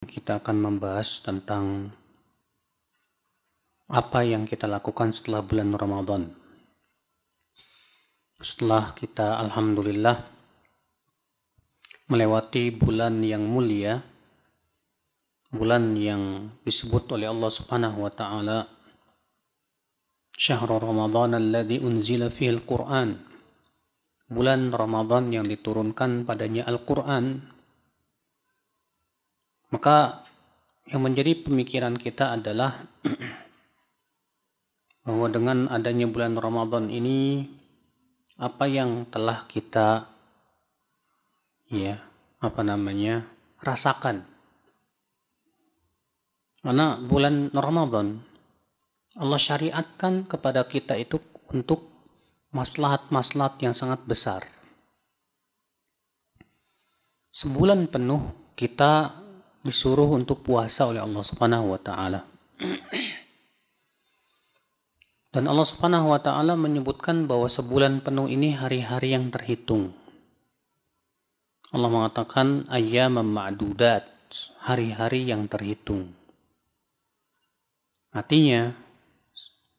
Kita akan membahas tentang apa yang kita lakukan setelah bulan Ramadan. Setelah kita alhamdulillah melewati bulan yang mulia, bulan yang disebut oleh Allah Subhanahu wa taala Syahrul Ramadan alladzi unzila fihi al-Qur'an. Bulan Ramadan yang diturunkan padanya Al-Qur'an. Maka yang menjadi pemikiran kita adalah bahwa dengan adanya bulan Ramadan ini, apa yang telah kita rasakan. Karena bulan Ramadan Allah syariatkan kepada kita itu untuk maslahat-maslahat yang sangat besar. Sebulan penuh kita disuruh untuk puasa oleh Allah Subhanahu wa taala. Dan Allah Subhanahu wa taala menyebutkan bahwa sebulan penuh ini hari-hari yang terhitung. Allah mengatakan ayyaman ma'dudat, hari-hari yang terhitung. Artinya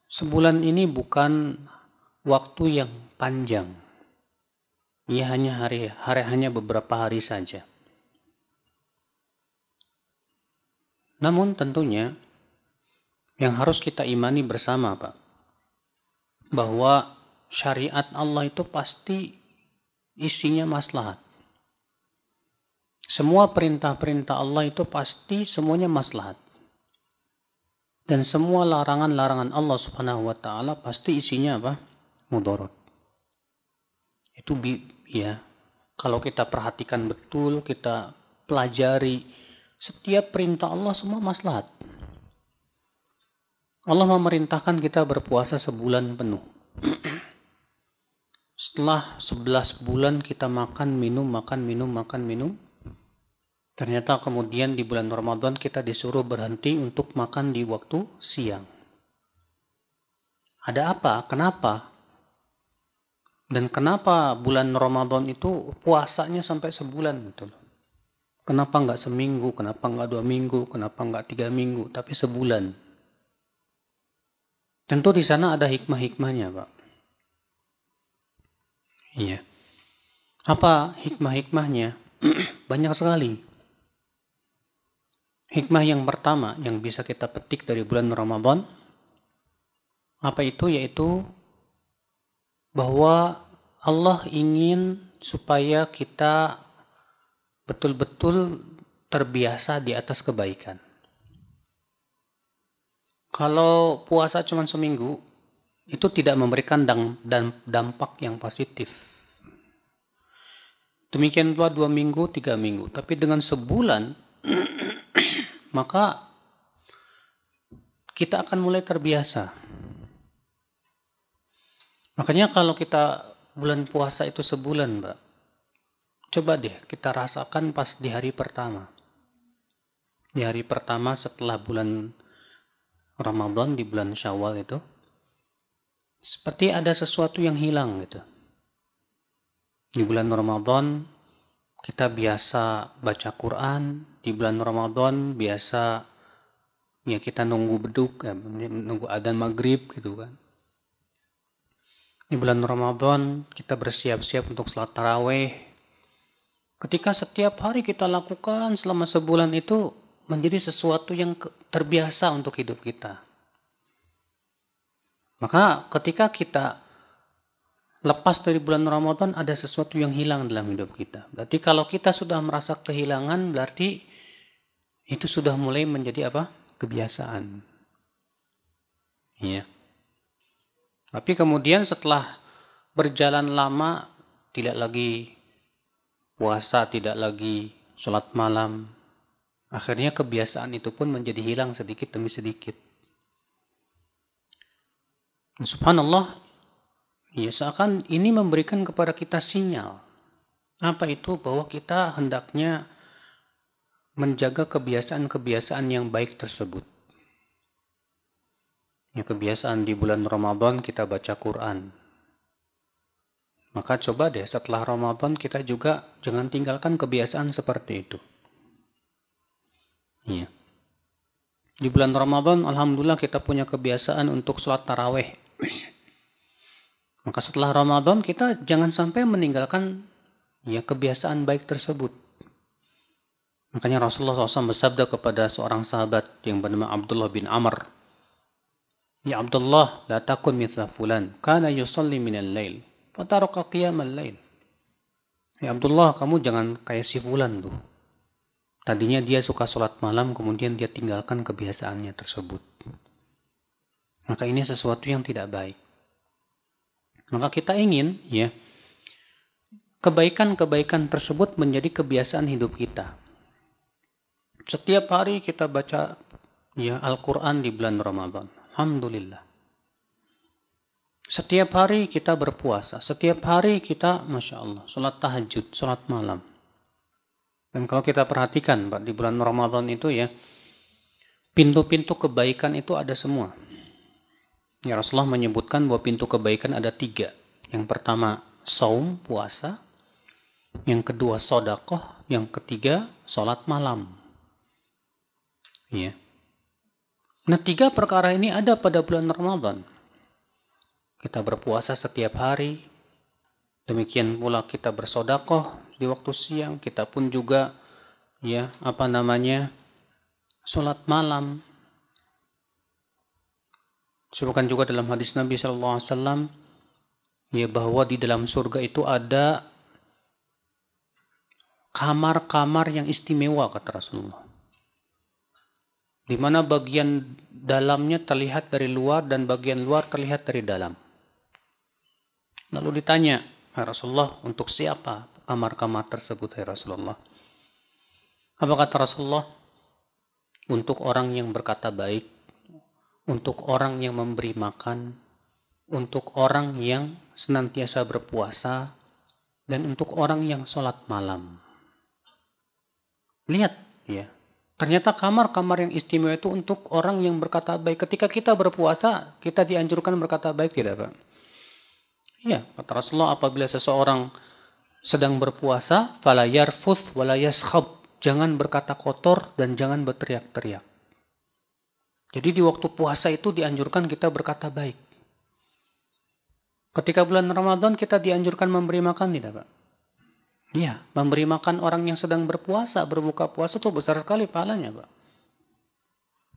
sebulan ini bukan waktu yang panjang. Ia hanya beberapa hari saja. Namun tentunya yang harus kita imani bersama, Pak, bahwa syariat Allah itu pasti isinya maslahat. Semua perintah-perintah Allah itu pasti semuanya maslahat. Dan semua larangan-larangan Allah Subhanahu wa taala pasti isinya apa? Mudarat. Itu kalau kita perhatikan betul, kita pelajari setiap perintah Allah semua maslahat. Allah memerintahkan kita berpuasa sebulan penuh. Setelah 11 bulan kita makan, minum. Ternyata kemudian di bulan Ramadan kita disuruh berhenti untuk makan di waktu siang. Ada apa? Kenapa? Dan kenapa bulan Ramadan itu puasanya sampai sebulan gitu loh? Kenapa nggak seminggu? Kenapa nggak 2 minggu? Kenapa nggak 3 minggu? Tapi sebulan. Tentu di sana ada hikmah-hikmahnya, Pak. Iya. Apa hikmah-hikmahnya? Banyak sekali. Hikmah yang pertama yang bisa kita petik dari bulan Ramadan, apa itu? Yaitu bahwa Allah ingin supaya kita betul-betul terbiasa di atas kebaikan. Kalau puasa cuma seminggu, itu tidak memberikan dampak yang positif. Demikian pula 2 minggu, 3 minggu. Tapi dengan sebulan, maka kita akan mulai terbiasa. Makanya kalau kita bulan puasa itu sebulan, Mbak, coba deh kita rasakan pas di hari pertama. Di hari pertama setelah bulan Ramadan, di bulan Syawal itu, seperti ada sesuatu yang hilang gitu. Di bulan Ramadan kita biasa baca Quran, di bulan Ramadan biasa kita nunggu beduk, nunggu adzan maghrib gitu kan. Di bulan Ramadan kita bersiap-siap untuk salat tarawih. Ketika setiap hari kita lakukan selama sebulan itu menjadi sesuatu yang terbiasa untuk hidup kita. Maka ketika kita lepas dari bulan Ramadan ada sesuatu yang hilang dalam hidup kita. Berarti kalau kita sudah merasa kehilangan, berarti itu sudah mulai menjadi apa? Kebiasaan. Ya. Tapi kemudian setelah berjalan lama, tidak lagi puasa, tidak lagi sholat malam, akhirnya kebiasaan itu pun menjadi hilang sedikit demi sedikit. Dan subhanallah, seakan ini memberikan kepada kita sinyal. Apa itu? Bahwa kita hendaknya menjaga kebiasaan-kebiasaan yang baik tersebut. Kebiasaan di bulan Ramadan kita baca Quran. Maka coba deh setelah Ramadan kita juga jangan tinggalkan kebiasaan seperti itu. Ya. Di bulan Ramadan, alhamdulillah kita punya kebiasaan untuk sholat taraweh. Maka setelah Ramadan kita jangan sampai meninggalkan ya kebiasaan baik tersebut. Makanya Rasulullah SAW bersabda kepada seorang sahabat yang bernama Abdullah bin Amr, "Ya Abdullah, la takun mithla fulan, kana yusalli minal lail, fataraka qiyamal lail." Ya Abdullah, kamu jangan kayak si fulan tuh. Tadinya dia suka sholat malam, kemudian dia tinggalkan kebiasaannya tersebut. Maka ini sesuatu yang tidak baik. Maka kita ingin ya kebaikan-kebaikan tersebut menjadi kebiasaan hidup kita. Setiap hari kita baca ya Al-Quran di bulan Ramadan. Alhamdulillah. Setiap hari kita berpuasa. Setiap hari kita, Masya Allah, sholat tahajud, sholat malam. Dan kalau kita perhatikan Pak, di bulan Ramadan itu ya, pintu-pintu kebaikan itu ada semua. Ya, Rasulullah menyebutkan bahwa pintu kebaikan ada 3. Yang pertama, saum, puasa. Yang kedua, sodakoh. Yang ketiga, sholat malam. Ya. Nah, 3 perkara ini ada pada bulan Ramadan. Kita berpuasa setiap hari. Demikian pula kita bersodakoh di waktu siang, kita pun juga ya sholat malam. Disebutkan juga dalam hadis Nabi SAW ya bahwa di dalam surga itu ada kamar-kamar yang istimewa, kata Rasulullah, di mana bagian dalamnya terlihat dari luar dan bagian luar terlihat dari dalam. Lalu ditanya, "Ya Rasulullah, untuk siapa kamar-kamar tersebut, ya Rasulullah?" Apa kata Rasulullah? Untuk orang yang berkata baik, untuk orang yang memberi makan, untuk orang yang senantiasa berpuasa, dan untuk orang yang sholat malam. Lihat ya, ternyata kamar-kamar yang istimewa itu untuk orang yang berkata baik. Ketika kita berpuasa, kita dianjurkan berkata baik, tidak Pak? Ya, kata Rasulullah, apabila seseorang sedang berpuasa, fala yarfuth wala yaskhab, jangan berkata kotor dan jangan berteriak-teriak. Jadi di waktu puasa itu dianjurkan kita berkata baik. Ketika bulan Ramadan kita dianjurkan memberi makan, tidak Pak? Iya, memberi makan orang yang sedang berpuasa, berbuka puasa itu besar sekali pahalanya Pak.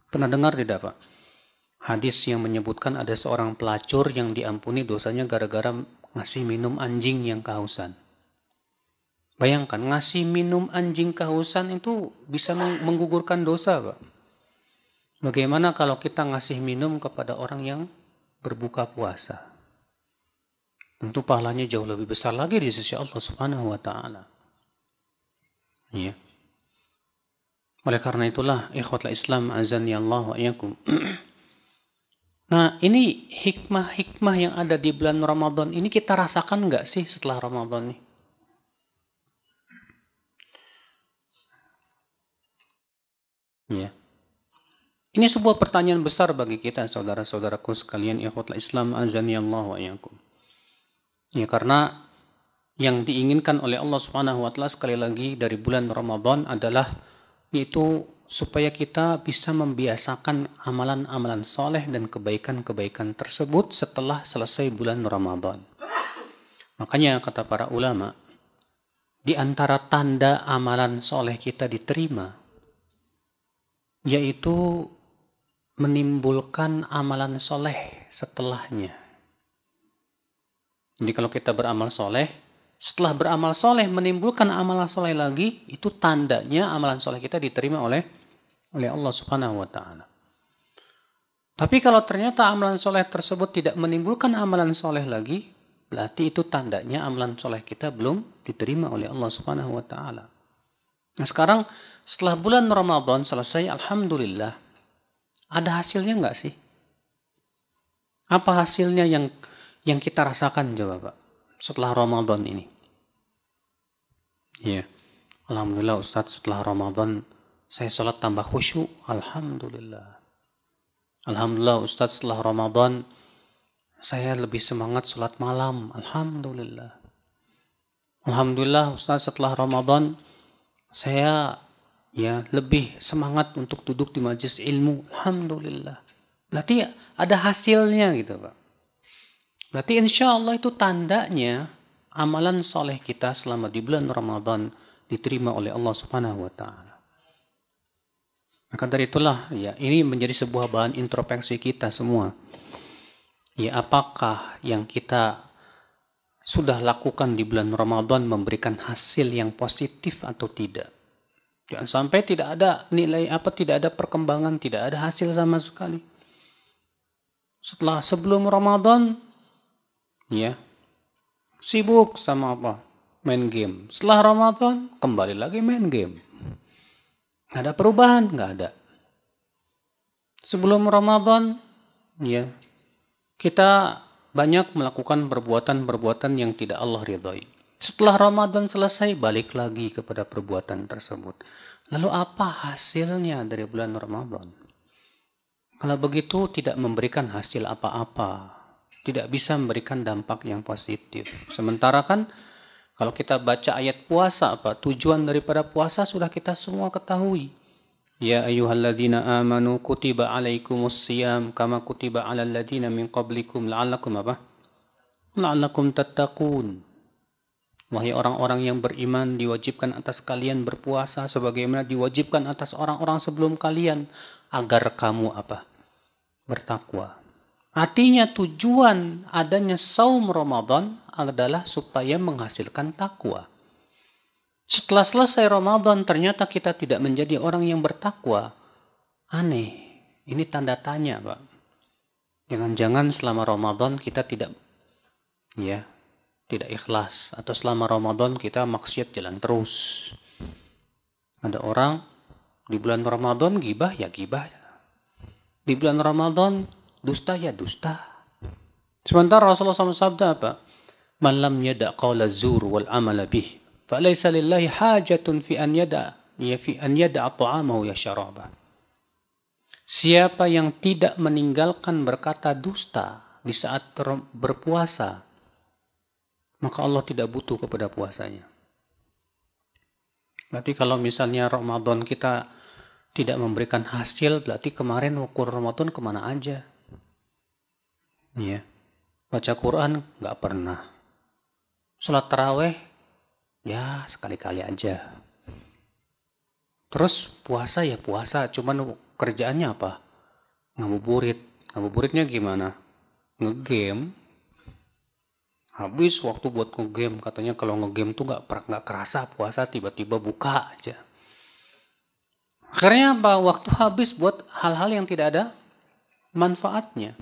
Pernah dengar tidak Pak? Hadis yang menyebutkan ada seorang pelacur yang diampuni dosanya gara-gara ngasih minum anjing yang kehausan. Bayangkan, ngasih minum anjing kehausan itu bisa menggugurkan dosa Pak. Bagaimana kalau kita ngasih minum kepada orang yang berbuka puasa? Tentu pahalanya jauh lebih besar lagi di sisi Allah Subhanahu wa Ta'ala. Ya. Oleh karena itulah, ikhwatul Islam azani Allah wa iyyakum. Nah, ini hikmah-hikmah yang ada di bulan Ramadan ini kita rasakan nggak sih setelah Ramadan ini? Ya. Ini sebuah pertanyaan besar bagi kita, saudara-saudaraku sekalian, ikhwatul Islam azani Allah wa iyyakum. Ya, karena yang diinginkan oleh Allah Subhanahu wa Ta'ala sekali lagi dari bulan Ramadan adalah yaitu supaya kita bisa membiasakan amalan-amalan soleh dan kebaikan-kebaikan tersebut setelah selesai bulan Ramadan. Makanya kata para ulama, di antara tanda amalan soleh kita diterima, yaitu menimbulkan amalan soleh setelahnya. Jadi kalau kita beramal soleh, setelah beramal soleh menimbulkan amalan soleh lagi, itu tandanya amalan soleh kita diterima oleh Allah Subhanahu wa Ta'ala. Tapi kalau ternyata amalan soleh tersebut tidak menimbulkan amalan soleh lagi, berarti itu tandanya amalan soleh kita belum diterima oleh Allah Subhanahu wa Ta'ala. Nah sekarang setelah bulan Ramadan selesai, alhamdulillah, ada hasilnya nggak sih? Apa hasilnya yang kita rasakan coba Pak setelah Ramadan ini? Ya, alhamdulillah Ustadz, setelah Ramadan saya sholat tambah khusyuk, alhamdulillah. Alhamdulillah Ustadz, setelah Ramadan saya lebih semangat sholat malam, alhamdulillah. Alhamdulillah Ustadz, setelah Ramadan saya ya lebih semangat untuk duduk di majelis ilmu. Alhamdulillah. Berarti ada hasilnya gitu Pak. Berarti insya Allah itu tandanya amalan soleh kita selama di bulan Ramadan diterima oleh Allah Subhanahu wa Ta'ala. Maka dari itulah ya ini menjadi sebuah bahan introspeksi kita semua. Ya apakah yang kita sudah lakukan di bulan Ramadan memberikan hasil yang positif atau tidak? Jangan sampai tidak ada nilai tidak ada perkembangan, tidak ada hasil sama sekali. Sebelum Ramadan, ya sibuk sama apa? Main game. Setelah Ramadan, kembali lagi main game. Nggak ada perubahan, nggak ada. Sebelum Ramadan, ya kita banyak melakukan perbuatan-perbuatan yang tidak Allah ridhai. Setelah Ramadan selesai, balik lagi kepada perbuatan tersebut. Lalu apa hasilnya dari bulan Ramadan? Kalau begitu tidak memberikan hasil apa-apa. Tidak bisa memberikan dampak yang positif. Sementara kan kalau kita baca ayat puasa, tujuan daripada puasa sudah kita semua ketahui. Ya ayyuhalladzina amanu kutiba alaikumus siyam kama kutiba alal ladzina min qablikum la'allakum tattaqun. Wahai orang-orang yang beriman, diwajibkan atas kalian berpuasa sebagaimana diwajibkan atas orang-orang sebelum kalian agar kamu bertakwa. Artinya tujuan adanya saum Ramadan adalah supaya menghasilkan takwa. Setelah selesai Ramadan ternyata kita tidak menjadi orang yang bertakwa. Aneh. Ini tanda tanya, Pak. Jangan-jangan selama Ramadan kita tidak ikhlas, atau selama Ramadan kita maksiat jalan terus. Ada orang di bulan Ramadan gibah ya gibah. Di bulan Ramadan dusta ya dusta. Sementara Rasulullah SAW sabda apa? Man lam yada' qawla zur wal amala bih falaysa lillahi hajatun fi an yada'a ta'amahu ya syarabah. Siapa yang tidak meninggalkan berkata dusta di saat berpuasa, maka Allah tidak butuh kepada puasanya. Berarti kalau misalnya Ramadan kita tidak memberikan hasil, berarti kemarin ukur Ramadan kemana aja? Ya, baca Quran nggak pernah. Sholat taraweh ya sekali-kali aja. Terus puasa ya puasa, cuman kerjaannya apa? Ngabuburit. Ngabuburitnya gimana? Ngegame. Habis waktu buat ngegame, katanya kalau ngegame tuh nggak kerasa puasa, tiba-tiba buka aja. Akhirnya apa? Waktu habis buat hal-hal yang tidak ada manfaatnya.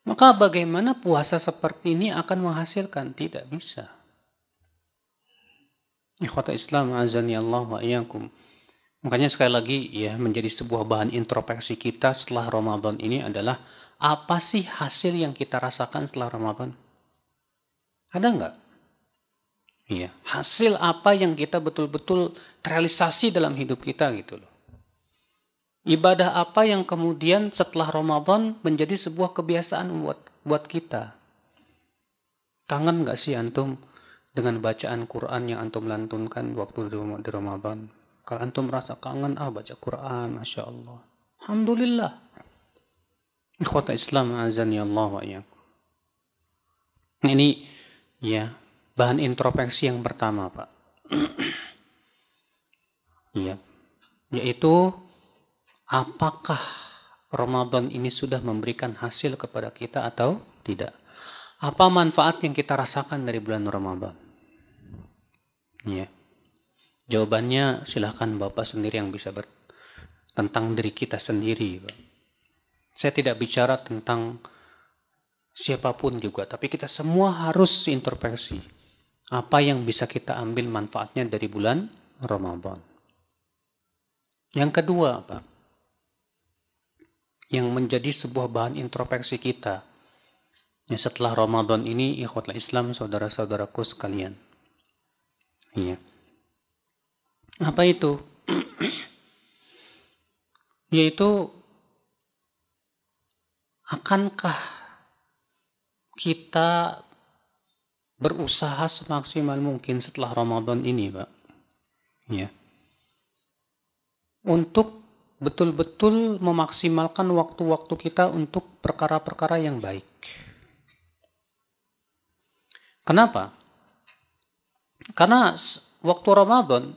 Maka bagaimana puasa seperti ini akan menghasilkan? Tidak bisa. Ikhwata Islam azani Allah wa iyyakum. Makanya sekali lagi ya, menjadi sebuah bahan introspeksi kita setelah Ramadan ini adalah apa sih hasil yang kita rasakan setelah Ramadan? Ada nggak? Iya, hasil apa yang kita betul-betul terrealisasi dalam hidup kita gitu loh. Ibadah apa yang kemudian setelah Ramadan menjadi sebuah kebiasaan buat kita. Kangen nggak sih antum dengan bacaan Quran yang antum lantunkan waktu di Ramadan? Kalau antum merasa kangen, baca Quran, Masya Allah. Alhamdulillah. Ikhwata Islam azani Allah wa iyyakum. Ini ya, bahan introspeksi yang pertama, Pak. Ya, yaitu apakah Ramadan ini sudah memberikan hasil kepada kita atau tidak? Apa manfaat yang kita rasakan dari bulan Ramadan? Ya. Jawabannya silahkan Bapak sendiri yang bisa tentang diri kita sendiri, Pak. Saya tidak bicara tentang siapapun juga, tapi kita semua harus introspeksi. Apa yang bisa kita ambil manfaatnya dari bulan Ramadan? Yang kedua, Pak, yang menjadi sebuah bahan introspeksi kita ya setelah Ramadan ini, ikhwatul Islam, saudara-saudaraku sekalian. Iya. Apa itu? Yaitu akankah kita berusaha semaksimal mungkin setelah Ramadan ini, Pak? Ya. untuk betul-betul memaksimalkan waktu-waktu kita untuk perkara-perkara yang baik. Kenapa? Karena waktu Ramadan,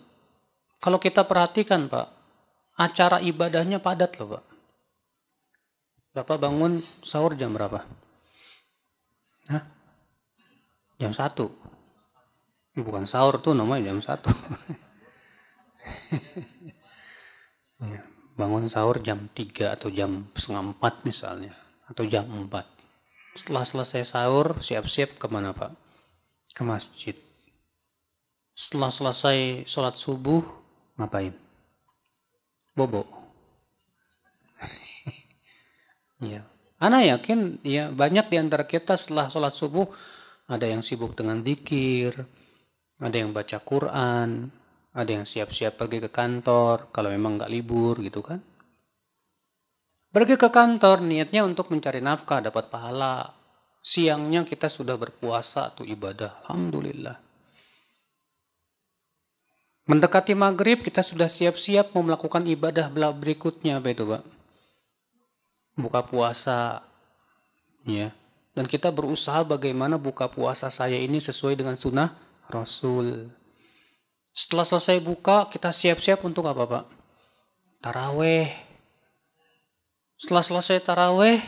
kalau kita perhatikan Pak, acara ibadahnya padat loh Pak. Bapak bangun sahur jam berapa? Hah? Jam 1. Bukan sahur tuh namanya jam 1. Bangun sahur jam 3 atau jam setengah 4 misalnya. Atau jam 4. Setelah selesai sahur, siap-siap kemana Pak? Ke masjid. Setelah selesai sholat subuh, ngapain? Bobo. Ya. Ana yakin ya banyak di antara kita setelah sholat subuh ada yang sibuk dengan zikir, ada yang baca Quran, ada yang siap-siap pergi ke kantor kalau memang nggak libur gitu kan. Pergi ke kantor niatnya untuk mencari nafkah, dapat pahala. Siangnya kita sudah berpuasa atau ibadah. Alhamdulillah. Mendekati maghrib kita sudah siap-siap mau melakukan ibadah berikutnya apa itu Pak? Buka puasa, ya. Dan kita berusaha bagaimana buka puasa saya ini sesuai dengan sunnah Rasul. Setelah selesai buka, kita siap-siap untuk apa Pak? Taraweh. Setelah selesai taraweh,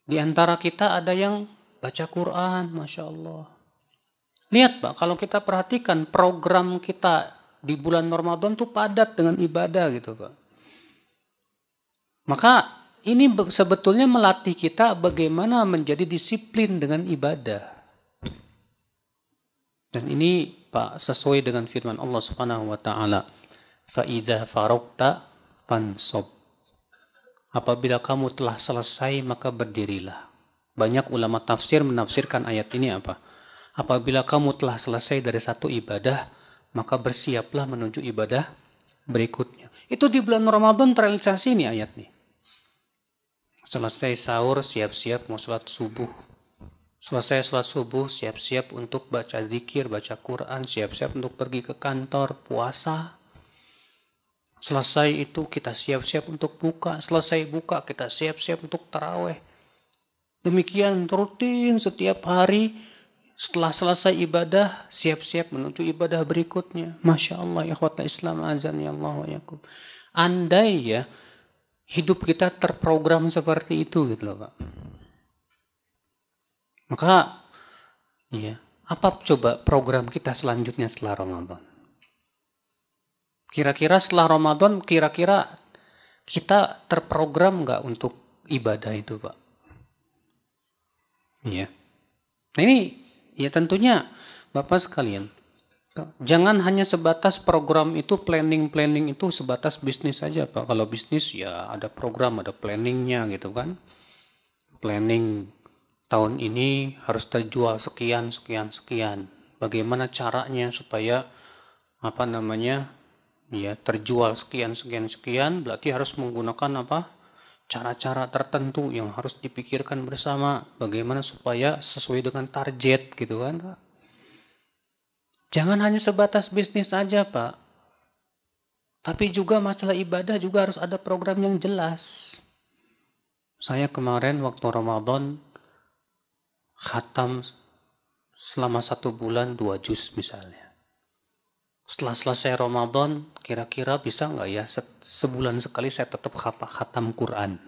di antara kita ada yang baca Quran, Masya Allah. Lihat Pak, kalau kita perhatikan program kita di bulan Ramadan tuh padat dengan ibadah gitu Pak. Maka ini sebetulnya melatih kita bagaimana menjadi disiplin dengan ibadah. Dan ini Pak sesuai dengan firman Allah Subhanahu wa taala, "Fa idza faragta fansab." Apabila kamu telah selesai maka berdirilah. Banyak ulama tafsir menafsirkan ayat ini apa? Apabila kamu telah selesai dari satu ibadah, maka bersiaplah menuju ibadah berikutnya. Itu di bulan Ramadan terrealisasi ini ayat nih. Selesai sahur, siap-siap mau sholat subuh. Selesai sholat subuh, siap-siap untuk baca zikir, baca Quran, siap-siap untuk pergi ke kantor, puasa. Selesai itu kita siap-siap untuk buka. Selesai buka kita siap-siap untuk taraweh. Demikian rutin setiap hari. Setelah selesai ibadah, siap-siap menuju ibadah berikutnya. Masya Allah, ikhwata Islam azan ya Allah wa yakum. Andai ya, hidup kita terprogram seperti itu gitu loh Pak. Maka ya, apa coba program kita selanjutnya setelah Ramadan? Kira-kira setelah Ramadan, kira-kira kita terprogram nggak untuk ibadah itu Pak? Iya. Nah ini ya tentunya Bapak sekalian, jangan hanya sebatas program itu, planning itu sebatas bisnis saja Pak. Kalau bisnis ya ada program, ada planningnya gitu kan. Planning tahun ini harus terjual sekian. Bagaimana caranya supaya ya terjual sekian, berarti harus menggunakan cara-cara tertentu yang harus dipikirkan bersama. Bagaimana supaya sesuai dengan target gitu kan Pak. Jangan hanya sebatas bisnis saja Pak. Tapi juga masalah ibadah juga harus ada program yang jelas. Saya kemarin waktu Ramadan khatam selama 1 bulan 2 juz misalnya. Setelah selesai Ramadan, kira-kira bisa nggak ya sebulan sekali saya tetap khatam Quran?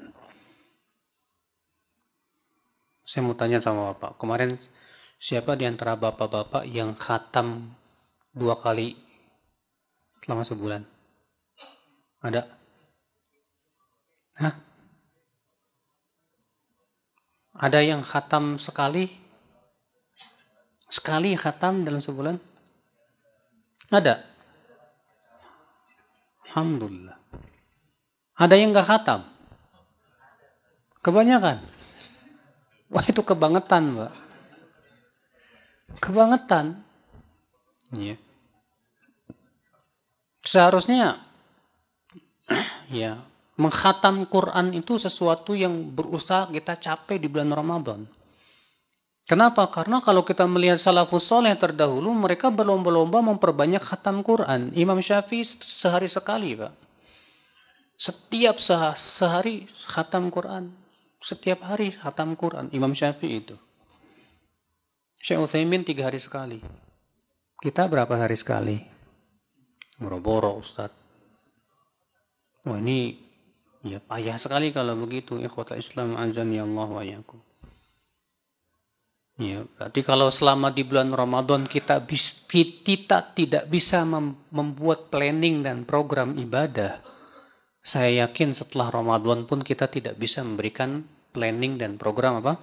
Saya mau tanya sama Bapak, kemarin siapa di antara bapak-bapak yang khatam 2 kali selama sebulan? Ada? Hah? Ada yang khatam sekali? Sekali khatam dalam sebulan? Ada? Alhamdulillah. Ada yang gak khatam? Kebanyakan? Wah itu kebangetan Pak. Kebangetan. Iya. Seharusnya ya mengkhatam Quran itu sesuatu yang berusaha kita capai di bulan Ramadan. Kenapa? Karena kalau kita melihat salafus soleh terdahulu, mereka berlomba-lomba memperbanyak khatam Quran. Imam Syafi'i sehari sekali Pak. Setiap sehari khatam Quran. Setiap hari khatam Quran. Imam Syafi'i itu. Syekh Utsaimin 3 hari sekali. Kita berapa hari sekali? Boro-boro Ustaz. Oh ini ya payah sekali kalau begitu. Ikhwatal Islam azani Allah wa iyyakum. Ya, berarti kalau selama di bulan Ramadan kita tidak bisa membuat planning dan program ibadah, saya yakin setelah Ramadan pun kita tidak bisa memberikan planning dan program apa?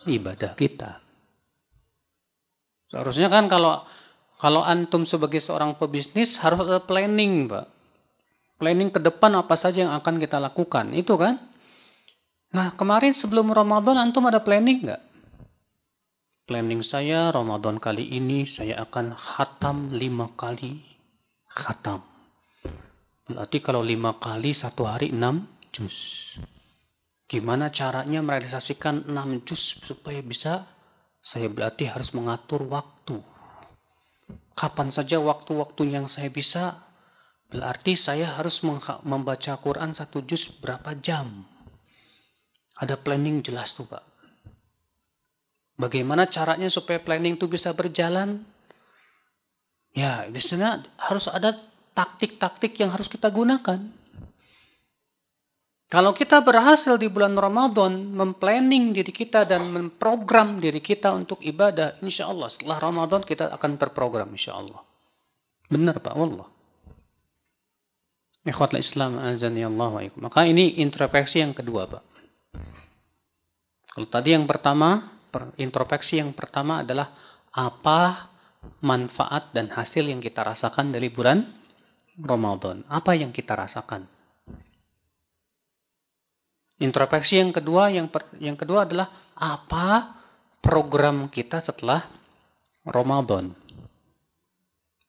Ibadah kita. Seharusnya kan kalau antum sebagai seorang pebisnis harus ada planning, Pak. Planning ke depan apa saja yang akan kita lakukan, itu kan? Nah, kemarin sebelum Ramadan antum ada planning nggak? Planning saya Ramadan kali ini saya akan khatam 5 kali khatam. Berarti kalau 5 kali 1 hari 6 juz. Gimana caranya merealisasikan 6 juz supaya bisa? Saya berarti harus mengatur waktu. Kapan saja waktu-waktu yang saya bisa? Berarti saya harus membaca Quran 1 juz berapa jam? Ada planning jelas tuh, Pak. Bagaimana caranya supaya planning itu bisa berjalan? Ya, di sana harus ada taktik-taktik yang harus kita gunakan. Kalau kita berhasil di bulan Ramadan memplanning diri kita dan memprogram diri kita untuk ibadah, insya Allah setelah Ramadan kita akan terprogram insya Allah. Benar Pak, wallah. Ikhwatul Islam azani Allah wa iyyakum. Maka ini introspeksi yang kedua, Pak. Kalau tadi yang pertama, introspeksi yang pertama adalah apa manfaat dan hasil yang kita rasakan dari bulan Ramadan. Apa yang kita rasakan? Introspeksi yang kedua adalah apa program kita setelah Ramadan.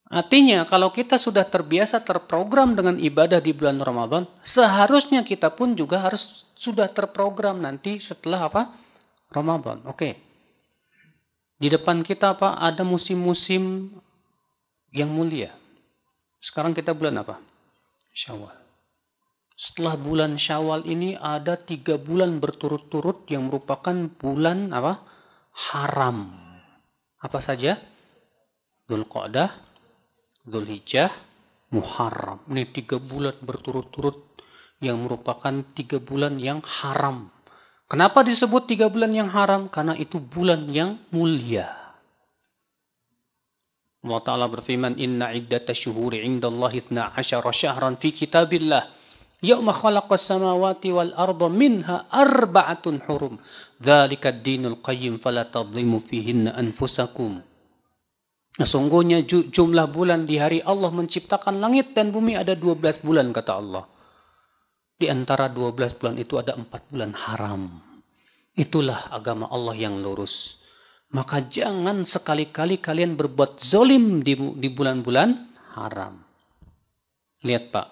Artinya kalau kita sudah terbiasa terprogram dengan ibadah di bulan Ramadan, seharusnya kita pun juga harus sudah terprogram nanti setelah apa? Ramadan. Oke. Di depan kita apa? Ada musim-musim yang mulia. Sekarang kita bulan apa? Syawal. Setelah bulan Syawal ini ada 3 bulan berturut-turut yang merupakan bulan apa? Haram. Apa saja? Dzulqa'dah, Dzulhijjah, Muharram. Ini 3 bulan berturut-turut yang merupakan 3 bulan yang haram. Kenapa disebut 3 bulan yang haram? Karena itu bulan yang mulia. Allah Ta'ala berfirman, Inna iddata syuhuri indallahi 12 syahran fi kitabillah. Yawma khalaqas samawati wal arda minha arba'atun hurum. Dzalika ad-dinul qayyim fala tadhimu fihinna anfusakum. Sesungguhnya jumlah bulan di hari Allah menciptakan langit dan bumi ada 12 bulan kata Allah. Di antara 12 bulan itu ada 4 bulan haram. Itulah agama Allah yang lurus. Maka jangan sekali-kali kalian berbuat zolim di bulan-bulan haram. Lihat Pak,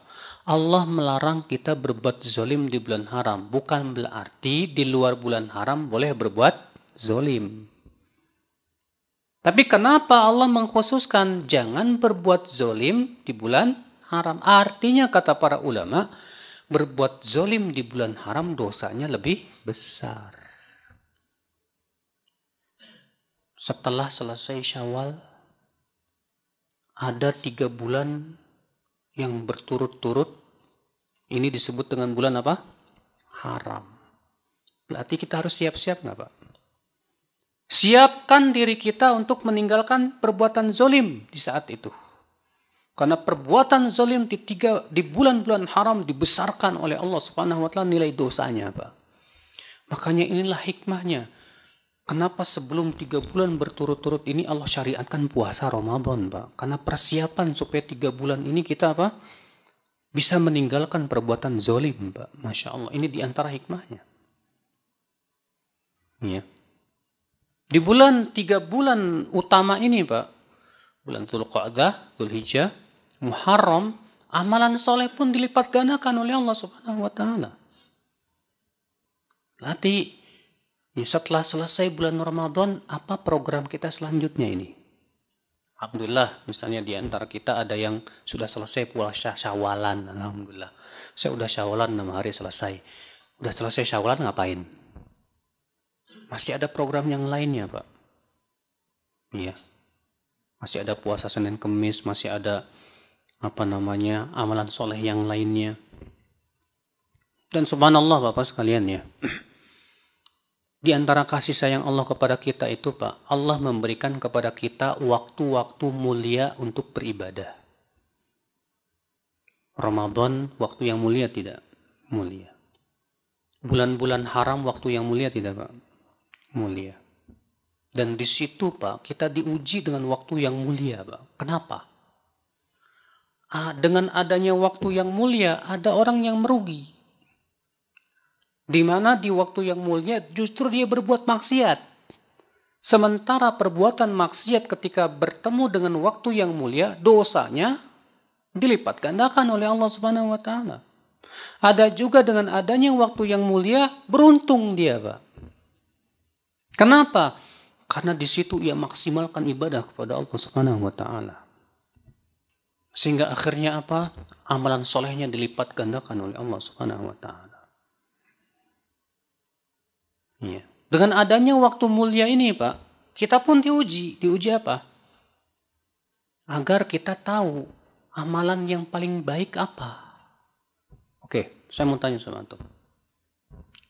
Allah melarang kita berbuat zolim di bulan haram. Bukan berarti di luar bulan haram boleh berbuat zolim. Tapi kenapa Allah mengkhususkan jangan berbuat zolim di bulan haram? Artinya kata para ulama, berbuat zolim di bulan haram dosanya lebih besar. Setelah selesai Syawal, ada 3 bulan yang berturut-turut. Ini disebut dengan bulan apa? Haram. Berarti kita harus siap-siap nggak Pak? Siapkan diri kita untuk meninggalkan perbuatan zolim di saat itu. Karena perbuatan zalim di bulan-bulan haram dibesarkan oleh Allah Subhanahu wa taala nilai dosanya, Pak. Makanya inilah hikmahnya. Kenapa sebelum 3 bulan berturut-turut ini Allah syariatkan puasa Ramadan, Pak? Karena persiapan supaya 3 bulan ini kita apa? Bisa meninggalkan perbuatan zalim, Pak. Masya Allah, ini diantara hikmahnya. Ya. Di 3 bulan utama ini, Pak, bulan Dzulqa'dah, Dzulhijjah, Muharram, amalan soleh pun dilipat gandakan oleh Allah Subhanahu wa taala. Nanti setelah selesai bulan Ramadan, apa program kita selanjutnya ini? Alhamdulillah, misalnya di antara kita ada yang sudah selesai puasa Syawalan. Alhamdulillah. Saya udah Syawalan 6 hari selesai. Udah selesai Syawalan ngapain? Masih ada program yang lainnya, Pak. Iya. Masih ada puasa Senin Kemis, masih ada amalan soleh yang lainnya. Dan subhanallah Bapak sekalian ya. Di antara kasih sayang Allah kepada kita itu Pak, Allah memberikan kepada kita waktu-waktu mulia untuk beribadah. Ramadan waktu yang mulia tidak? Mulia. Bulan-bulan haram waktu yang mulia tidak Pak? Mulia. Dan di situ Pak, kita diuji dengan waktu yang mulia Pak. Kenapa? Dengan adanya waktu yang mulia, ada orang yang merugi. Di mana di waktu yang mulia justru dia berbuat maksiat. Sementara perbuatan maksiat ketika bertemu dengan waktu yang mulia, dosanya dilipat gandakan oleh Allah Subhanahu wa taala. Ada juga dengan adanya waktu yang mulia, beruntung dia, Pak. Kenapa? Karena di situ ia maksimalkan ibadah kepada Allah Subhanahu wa taala. Sehingga akhirnya apa? Amalan solehnya dilipat gandakan oleh Allah Subhanahu wa taala. Ya. Dengan adanya waktu mulia ini Pak, kita pun diuji. Diuji apa? Agar kita tahu amalan yang paling baik apa. Oke, saya mau tanya sama antum.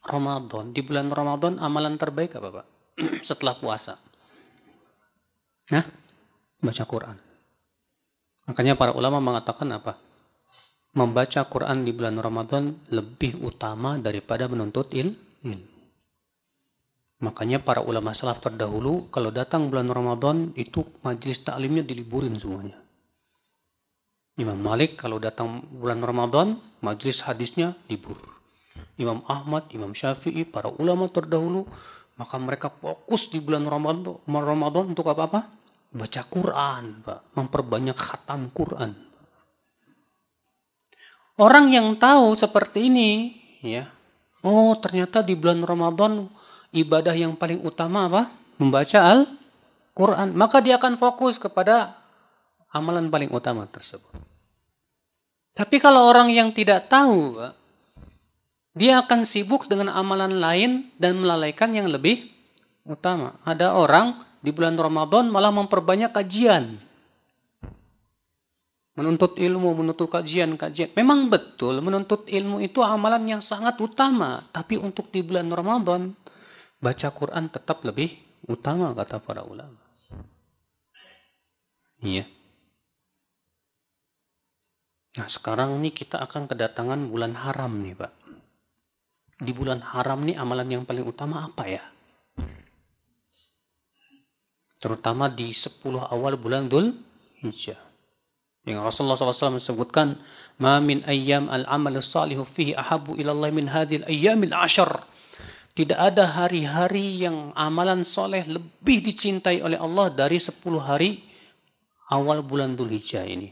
Ramadan, di bulan Ramadan amalan terbaik apa Pak? Setelah puasa. Baca Quran. Makanya para ulama mengatakan apa? Membaca Quran di bulan Ramadan lebih utama daripada menuntut ilmu. Makanya para ulama salaf terdahulu kalau datang bulan Ramadan itu majelis taklimnya diliburin semuanya. Imam Malik kalau datang bulan Ramadan majelis hadisnya libur. Imam Ahmad, Imam Syafi'i, para ulama terdahulu maka mereka fokus di bulan Ramadan untuk apa? Baca Quran, Pak. Memperbanyak khatam Quran. Orang yang tahu seperti ini, ya, oh ternyata di bulan Ramadan ibadah yang paling utama apa? Membaca Al-Quran. Maka dia akan fokus kepada amalan paling utama tersebut. Tapi kalau orang yang tidak tahu, Pak, dia akan sibuk dengan amalan lain dan melalaikan yang lebih utama. Ada orang di bulan Ramadan malah memperbanyak kajian. Menuntut ilmu, menuntut kajian. Memang betul menuntut ilmu itu amalan yang sangat utama. Tapi untuk di bulan Ramadan, baca Quran tetap lebih utama kata para ulama. Iya. Nah sekarang nih kita akan kedatangan bulan haram nih Pak. Di bulan haram nih amalan yang paling utama apa ya? Terutama di 10 awal bulan Dzulhijjah. Yang Rasulullah SAW sebutkan, "Ma min ayyam al-amal as-salihu fihi ahabbu ila Allah min hadhil ayyamil 'ashar." Tidak ada hari-hari yang amalan soleh lebih dicintai oleh Allah dari 10 hari awal bulan Dzulhijjah ini.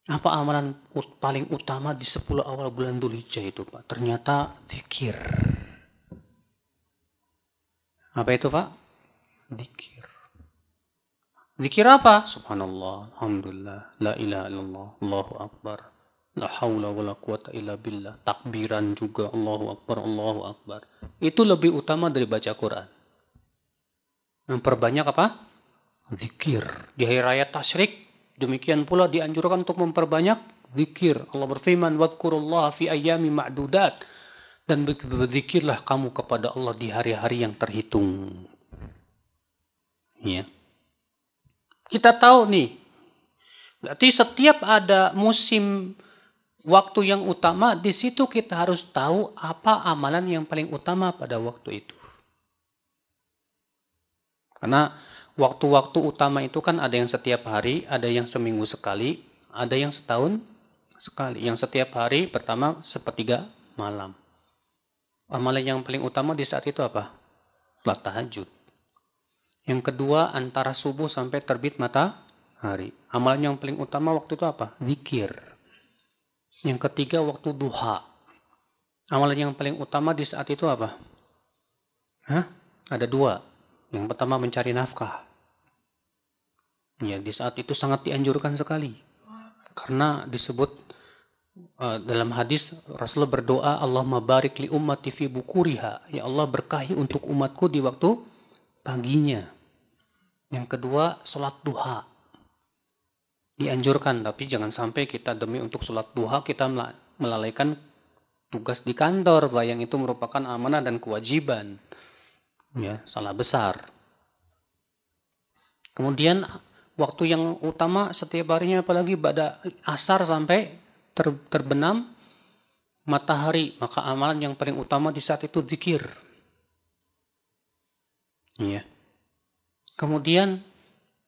Apa amalan paling utama di 10 awal bulan Dzulhijjah itu Pak? Ternyata zikir. Apa itu Pak? Zikir. Zikir apa? Subhanallah, alhamdulillah, la ilaha illallah, Allahu akbar. La haula wa la quwata illa billah. Takbiran juga Allahu akbar, Allahu akbar. Itu lebih utama dari baca Quran. Memperbanyak apa? Zikir. Di hari raya tasyrik, demikian pula dianjurkan untuk memperbanyak zikir. Allah berfirman, "Wadhkurullaha fi ayyami ma'dudat." Dan berzikirlah kamu kepada Allah di hari-hari yang terhitung. Ya. Kita tahu nih. Berarti setiap ada musim waktu yang utama, di situ kita harus tahu apa amalan yang paling utama pada waktu itu. Karena waktu-waktu utama itu kan ada yang setiap hari, ada yang seminggu sekali, ada yang setahun sekali. Yang setiap hari pertama sepertiga malam. Amalan yang paling utama di saat itu apa? Salat tahajud. Yang kedua antara subuh sampai terbit matahari. Amalan yang paling utama waktu itu apa? Zikir. Yang ketiga waktu duha. Amalan yang paling utama di saat itu apa? Ada dua. Yang pertama mencari nafkah. Ya, di saat itu sangat dianjurkan sekali. Karena disebut dalam hadis Rasulullah berdoa, Allahumma barik li ummati fi bukuriha. Ya Allah, berkahi untuk umatku di waktu paginya. Yang kedua, sholat duha. Dianjurkan, tapi jangan sampai kita demi untuk sholat duha kita melalaikan tugas di kantor, yang itu merupakan amanah dan kewajiban. Ya, salah besar. Kemudian waktu yang utama setiap harinya, apalagi pada asar sampai terbenam matahari, maka amalan yang paling utama di saat itu zikir. Ya. Kemudian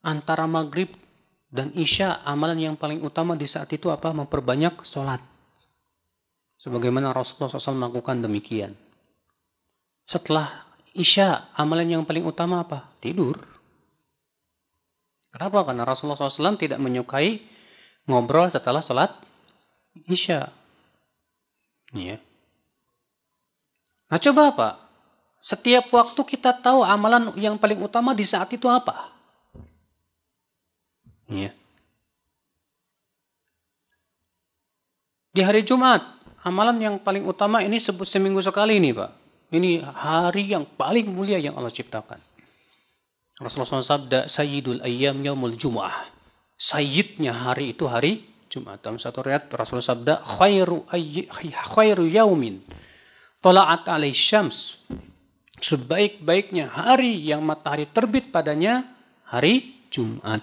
antara maghrib dan isya, amalan yang paling utama di saat itu apa? Memperbanyak sholat. Sebagaimana Rasulullah SAW melakukan demikian. Setelah isya, amalan yang paling utama apa? Tidur. Kenapa? Karena Rasulullah SAW tidak menyukai ngobrol setelah sholat isya. Ya. Nah, coba Pak, setiap waktu kita tahu amalan yang paling utama di saat itu apa? Ya. Di hari Jumat, amalan yang paling utama ini sebut seminggu sekali nih Pak. Ini hari yang paling mulia yang Allah ciptakan. Rasulullah SAW sabda, Sayyidul ayyam yaumul jum'ah. Sayyidnya hari itu hari Jumat. Dalam satu riwayat Rasulullah sabda, khairu yaumin tola'at alaih syams. Sebaik-baiknya hari yang matahari terbit padanya hari Jumat.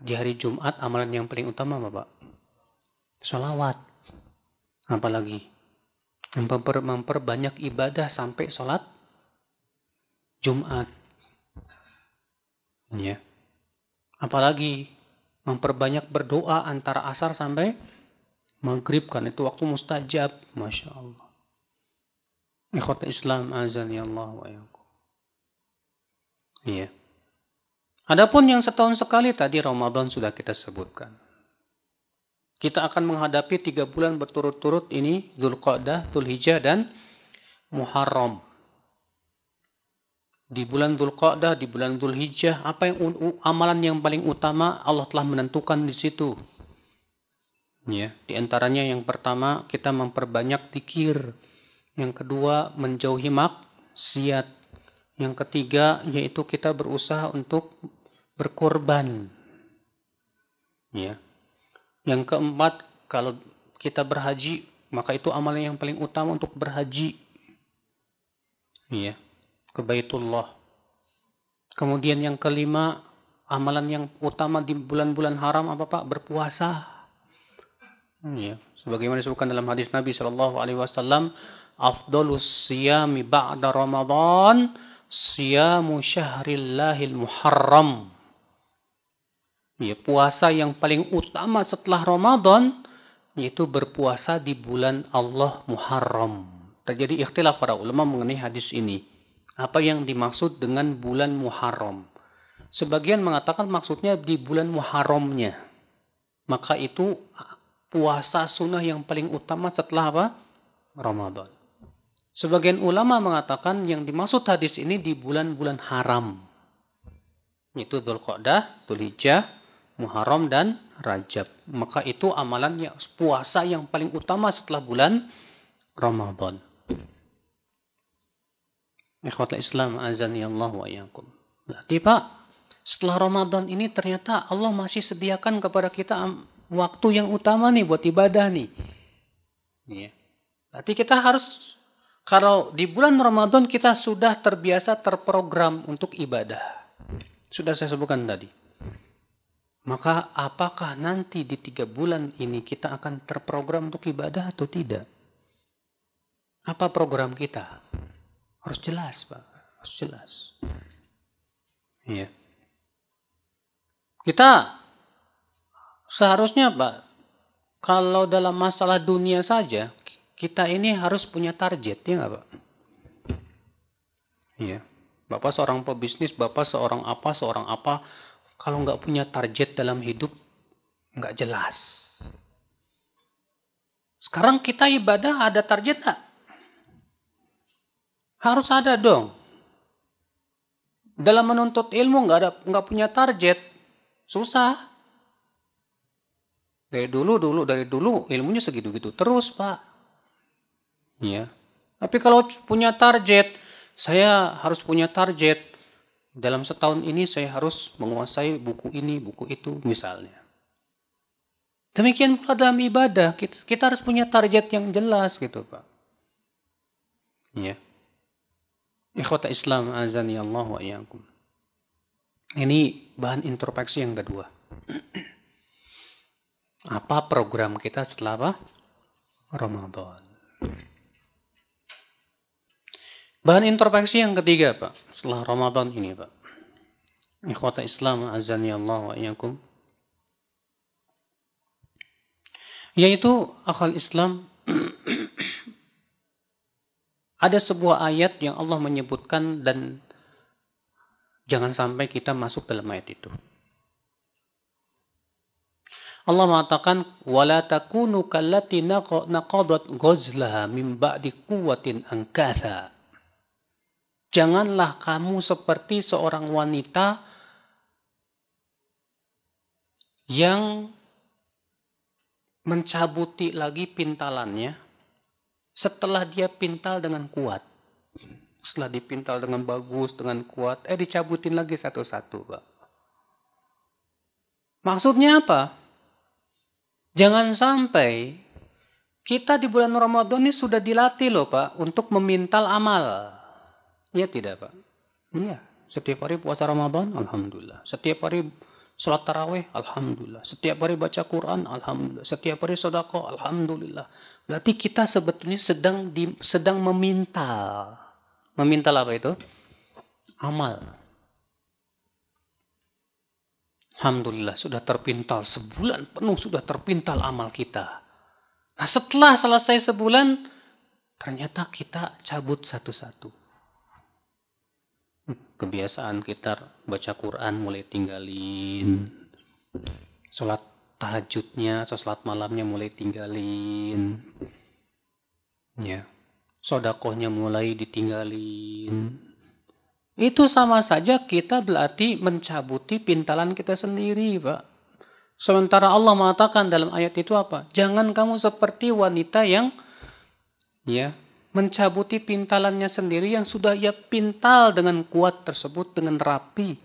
Di hari Jumat amalan yang paling utama apa Pak? Sholawat. Apalagi memperbanyak ibadah sampai sholat Jumat. Ya. Apalagi memperbanyak berdoa antara asar sampai maghrib, kan itu waktu mustajab. Masya Allah. Ikhwata Islam azani Allah wa iyyakum. Iya. Adapun yang setahun sekali tadi Ramadan sudah kita sebutkan. Kita akan menghadapi 3 bulan berturut-turut ini, Dzulqa'dah, Dzulhijjah, dan Muharram. Di bulan Dzulqa'dah, di bulan Dzulhijjah, apa yang amalan yang paling utama Allah telah menentukan di situ. Ya, di antaranya yang pertama kita memperbanyak zikir. Yang kedua menjauhi maksiat. Yang ketiga yaitu kita berusaha untuk berkorban. Ya. Yang keempat, kalau kita berhaji, maka itu amalan yang paling utama untuk berhaji. Ya, ke Baitullah. Kemudian yang kelima, amalan yang utama di bulan-bulan haram apa Pak? Berpuasa. Ya, sebagaimana disebutkan dalam hadis Nabi SAW, afdalus siyami ba'da Ramadan siyamu syahrillahil muharram. Ya, puasa yang paling utama setelah Ramadan yaitu berpuasa di bulan Allah Muharram. Terjadi ikhtilaf para ulama mengenai hadis ini. Apa yang dimaksud dengan bulan Muharram? Sebagian mengatakan maksudnya di bulan Muharramnya. Maka itu puasa sunnah yang paling utama setelah apa? Ramadan. Sebagian ulama mengatakan yang dimaksud hadis ini di bulan-bulan haram. Itu Dzulqa'dah, Dzulhijjah, Muharram, dan Rajab. Maka itu amalan puasa yang paling utama setelah bulan Ramadan. Ikhwatul Islam azani Allah wa iyyakum. Berarti Pak, setelah Ramadan ini ternyata Allah masih sediakan kepada kita waktu yang utama nih buat ibadah nih. Ya. Berarti kita harus, kalau di bulan Ramadan kita sudah terbiasa terprogram untuk ibadah. Sudah saya sebutkan tadi. Maka apakah nanti di 3 bulan ini kita akan terprogram untuk ibadah atau tidak? Apa program kita? Harus jelas Pak. Harus jelas. Ya. Kita seharusnya Pak, kalau dalam masalah dunia saja, kita ini harus punya target, ya nggak Pak? Iya. Bapak seorang pebisnis, Bapak seorang apa, kalau nggak punya target dalam hidup, nggak jelas. Sekarang kita ibadah ada target nggak? Harus ada dong. Dalam menuntut ilmu nggak punya target, susah. Dari dulu ilmunya segitu-gitu terus, Pak. Ya. Tapi kalau punya target, saya harus punya target. Dalam setahun ini saya harus menguasai buku ini, buku itu misalnya. Demikian pula dalam ibadah, kita harus punya target yang jelas gitu, Pak. Ya. Ikhwata Islam azani Allah wa iyyakum. Ini bahan introspeksi yang kedua. Apa program kita setelah apa? Ramadan. Bahan introspeksi yang ketiga, Pak, setelah Ramadan ini, Pak. Ikhwata Islam azani Allah wa iyyakum. Yaitu akhal Islam, ada sebuah ayat yang Allah menyebutkan dan jangan sampai kita masuk dalam ayat itu. Allah mengatakan wala takunu kallati naqadat ghazlaha min ba'di quwwatin ankatha. Janganlah kamu seperti seorang wanita yang mencabuti lagi pintalannya setelah dia pintal dengan kuat. Setelah dipintal dengan bagus, dengan kuat, dicabutin lagi satu-satu, Pak. Maksudnya apa? Jangan sampai kita di bulan Ramadan ini sudah dilatih loh, Pak, untuk memintal amal. Ya tidak, Pak? Iya. Setiap hari puasa Ramadan, alhamdulillah. Setiap hari sholat tarawih, alhamdulillah. Setiap hari baca Quran, alhamdulillah. Setiap hari sedekah, alhamdulillah. Berarti kita sebetulnya sedang memintal. Memintal apa itu? Amal. Alhamdulillah sudah terpintal sebulan penuh, sudah terpintal amal kita. Nah setelah selesai sebulan, ternyata kita cabut satu-satu. Kebiasaan kita baca Quran mulai tinggalin. Sholat tahajudnya atau sholat malamnya mulai tinggalin. Ya. Sodakohnya mulai ditinggalin. Itu sama saja kita berarti mencabuti pintalan kita sendiri, Pak. Sementara Allah mengatakan dalam ayat itu apa? Jangan kamu seperti wanita yang mencabuti pintalannya sendiri yang sudah ia pintal dengan kuat tersebut, dengan rapi.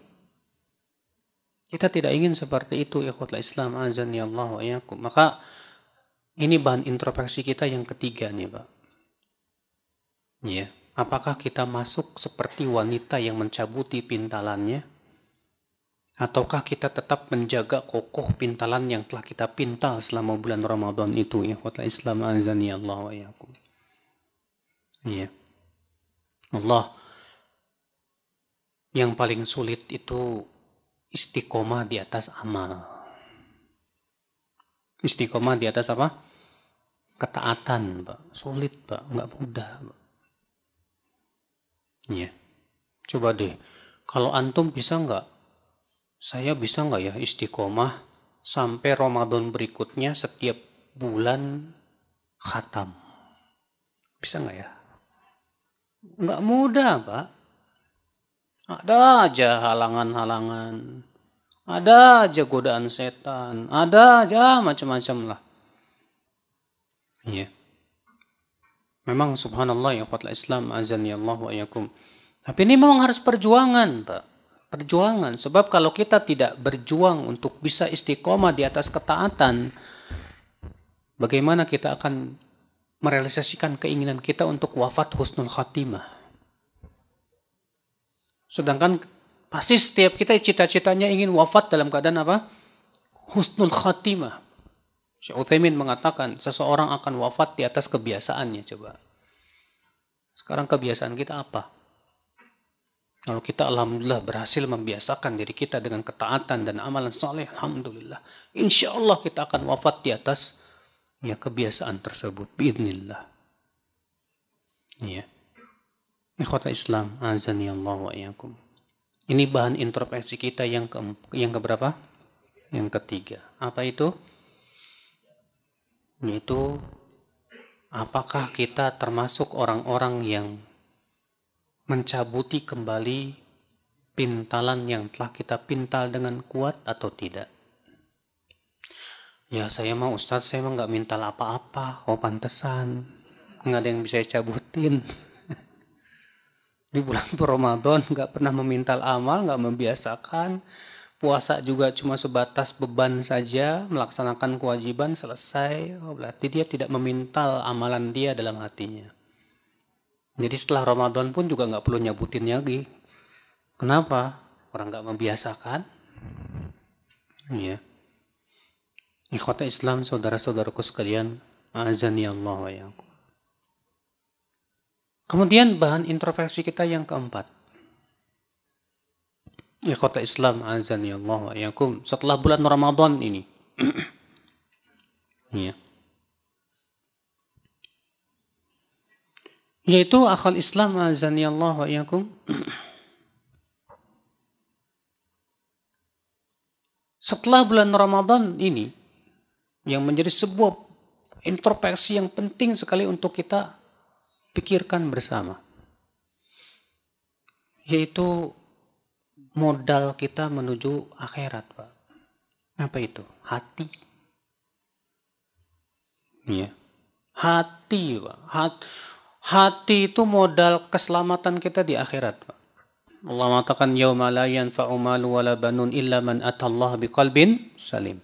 Kita tidak ingin seperti itu, ikhwatul Islam azani Allah wa iyyakum. Maka ini bahan introspeksi kita yang ketiga nih, Pak. Ya. Apakah kita masuk seperti wanita yang mencabuti pintalannya? Ataukah kita tetap menjaga kokoh pintalan yang telah kita pintal selama bulan Ramadan itu? Ya, Islam azani Allah wa iyyakum. Ya. Allah yang paling sulit itu istiqomah di atas amal. Istiqomah di atas apa? Ketaatan, Pak. Sulit, Pak. Enggak mudah, Pak. Ya, coba deh, kalau antum bisa nggak? Saya bisa nggak ya istiqomah sampai Ramadan berikutnya setiap bulan khatam? Bisa nggak ya? Nggak mudah, Pak. Ada aja halangan-halangan, ada aja godaan setan, ada aja macam-macam lah. Iya. Memang subhanallah ya ikhwatul Islam azani Allah wa iyyakum. Tapi ini memang harus perjuangan, Pak. Perjuangan. Sebab kalau kita tidak berjuang untuk bisa istiqomah di atas ketaatan, bagaimana kita akan merealisasikan keinginan kita untuk wafat husnul khatimah? Sedangkan pasti setiap kita cita-citanya ingin wafat dalam keadaan apa? Husnul khatimah. Syekh Utsaimin mengatakan seseorang akan wafat di atas kebiasaannya. Coba. Sekarang kebiasaan kita apa? Kalau kita alhamdulillah berhasil membiasakan diri kita dengan ketaatan dan amalan saleh, alhamdulillah. Insya Allah kita akan wafat di atas kebiasaan tersebut. Biidznillah. Ya. Ikhwata Islam, azani Allah wa iyyakum. Ini bahan introspeksi kita yang keberapa? Yang ketiga. Apa itu? Yaitu apakah kita termasuk orang-orang yang mencabuti kembali pintalan yang telah kita pintal dengan kuat atau tidak. Ya saya mah Ustadz, saya mah nggak mintal apa-apa. Oh pantesan, nggak ada yang bisa cabutin. Di bulan Ramadan nggak pernah memintal amal, nggak membiasakan. Puasa juga cuma sebatas beban saja, melaksanakan kewajiban selesai. Oh, berarti dia tidak memintal amalan dia dalam hatinya. Jadi setelah Ramadan pun juga nggak perlu nyabutin lagi. Kenapa? Orang nggak membiasakan. Ya. Ikhwata Islam, saudara-saudaraku sekalian, azani Allah wa iyyakum. Kemudian bahan introspeksi kita yang keempat. Ikhwata Islam, azani Allah wa iyyakum, setelah bulan Ramadan ini. Ya. Yaitu akhal Islam, azani Allah wa iyyakum. Setelah bulan Ramadan ini, yang menjadi sebuah introspeksi yang penting sekali untuk kita pikirkan bersama, yaitu modal kita menuju akhirat, Pak. Apa itu? Hati. Ya. Hati, Pak. Hati itu modal keselamatan kita di akhirat, Pak. Allah mengatakan yauma la yanfa'u malu wala banun illa man atallaha biqalbin salim.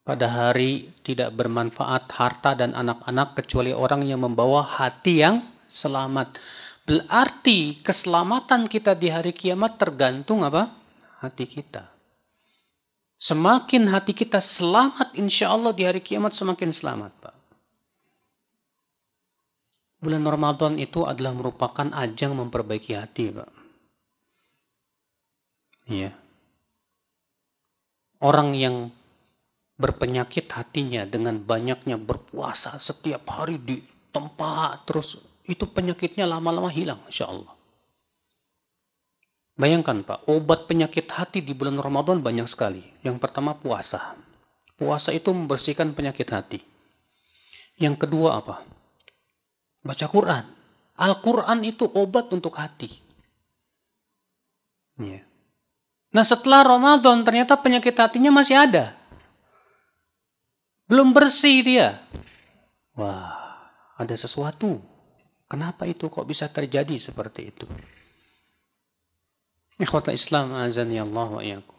Pada hari tidak bermanfaat harta dan anak-anak kecuali orang yang membawa hati yang selamat. Berarti keselamatan kita di hari kiamat tergantung apa? Hati kita. Semakin hati kita selamat, insya Allah di hari kiamat semakin selamat, Pak. Bulan Ramadan itu adalah merupakan ajang memperbaiki hati, Pak. Ya. Orang yang berpenyakit hatinya dengan banyaknya berpuasa setiap hari di tempat terus, itu penyakitnya lama-lama hilang, insya Allah. Bayangkan Pak, obat penyakit hati di bulan Ramadan banyak sekali. Yang pertama puasa. Puasa itu membersihkan penyakit hati. Yang kedua apa? Baca Quran. Al-Quran itu obat untuk hati. Ya. Nah setelah Ramadan ternyata penyakit hatinya masih ada. Belum bersih dia. Wah, ada sesuatu. Kenapa itu kok bisa terjadi seperti itu? Ikhwata Islam, azani Allah wa iyyakum.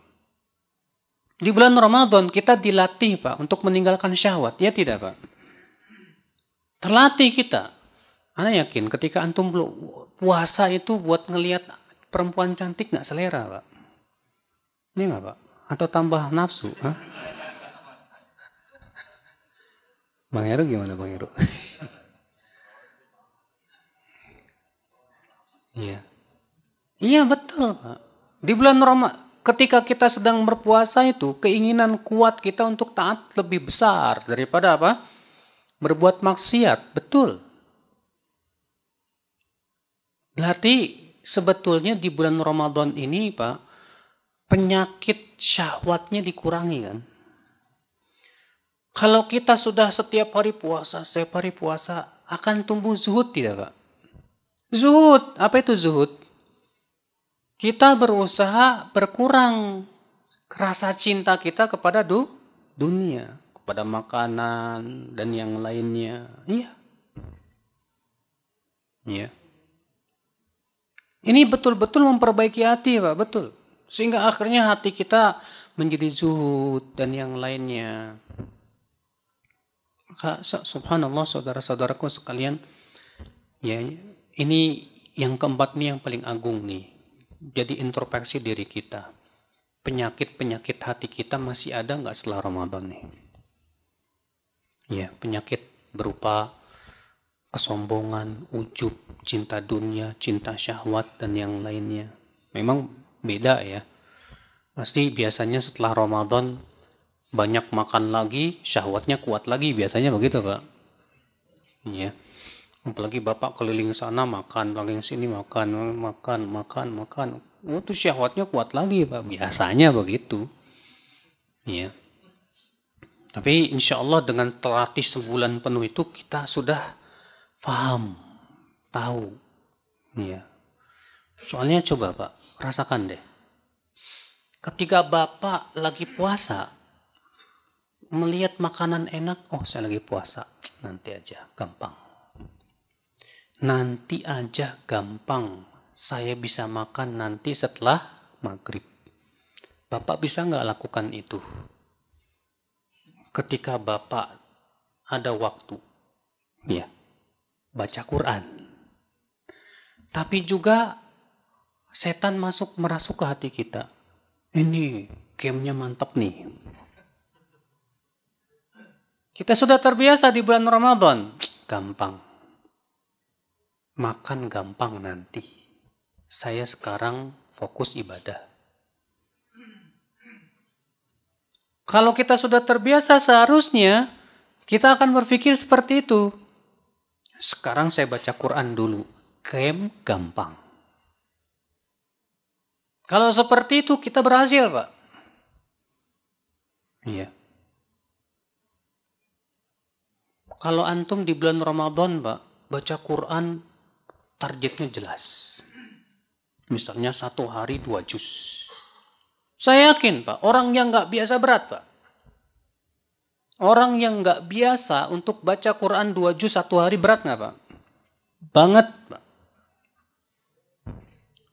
Di bulan Ramadan kita dilatih, Pak, untuk meninggalkan syahwat. Ya tidak, Pak? Terlatih kita. Ana yakin ketika antum puasa itu buat ngelihat perempuan cantik nggak selera, Pak? Ini nggak, Pak? Atau tambah nafsu? Hah? Bang Heru gimana, Bang Heru? Iya. Iya betul, Pak. Di bulan Ramadan, ketika kita sedang berpuasa itu, keinginan kuat kita untuk taat lebih besar daripada apa? Berbuat maksiat. Betul. Berarti sebetulnya di bulan Ramadan ini, Pak, penyakit syahwatnya dikurangi kan? Kalau kita sudah setiap hari puasa, akan tumbuh zuhud tidak, Pak? Zuhud, apa itu zuhud? Kita berusaha berkurang rasa cinta kita kepada dunia, kepada makanan dan yang lainnya. Iya. Iya. Ini betul-betul memperbaiki hati, Pak, betul. Sehingga akhirnya hati kita menjadi zuhud dan yang lainnya. Subhanallah, saudara-saudaraku sekalian, ya ini yang keempat nih yang paling agung nih. Jadi introspeksi diri kita. Penyakit-penyakit hati kita masih ada nggak setelah Ramadan nih? Ya, penyakit berupa kesombongan, ujub, cinta dunia, cinta syahwat dan yang lainnya. Memang beda ya. Pasti biasanya setelah Ramadan banyak makan lagi, syahwatnya kuat lagi, biasanya begitu, Pak. Iya. Apalagi Bapak keliling sana makan, keliling sini makan. Oh, itu syahwatnya kuat lagi, Pak. Biasanya begitu. Iya. Tapi insya Allah dengan terlatih sebulan penuh itu kita sudah paham, tahu. Iya. Soalnya coba Pak, rasakan deh. Ketika Bapak lagi puasa, melihat makanan enak, oh saya lagi puasa, nanti aja, gampang. Nanti aja gampang, saya bisa makan nanti setelah maghrib. Bapak bisa nggak lakukan itu? Ketika Bapak ada waktu, ya, baca Quran. Tapi juga setan merasuk ke hati kita. Ini gamenya mantap nih. Kita sudah terbiasa di bulan Ramadan. Gampang. Makan gampang nanti. Saya sekarang fokus ibadah. Kalau kita sudah terbiasa seharusnya kita akan berpikir seperti itu. Sekarang saya baca Quran dulu. Game gampang. Kalau seperti itu kita berhasil, Pak. Iya. Kalau antum di bulan Ramadan, Pak, baca Quran targetnya jelas. Misalnya 1 hari 2 juz. Saya yakin, Pak, orang yang nggak biasa berat, Pak. Orang yang nggak biasa untuk baca Quran 2 juz 1 hari berat nggak, Pak? Banget, Pak.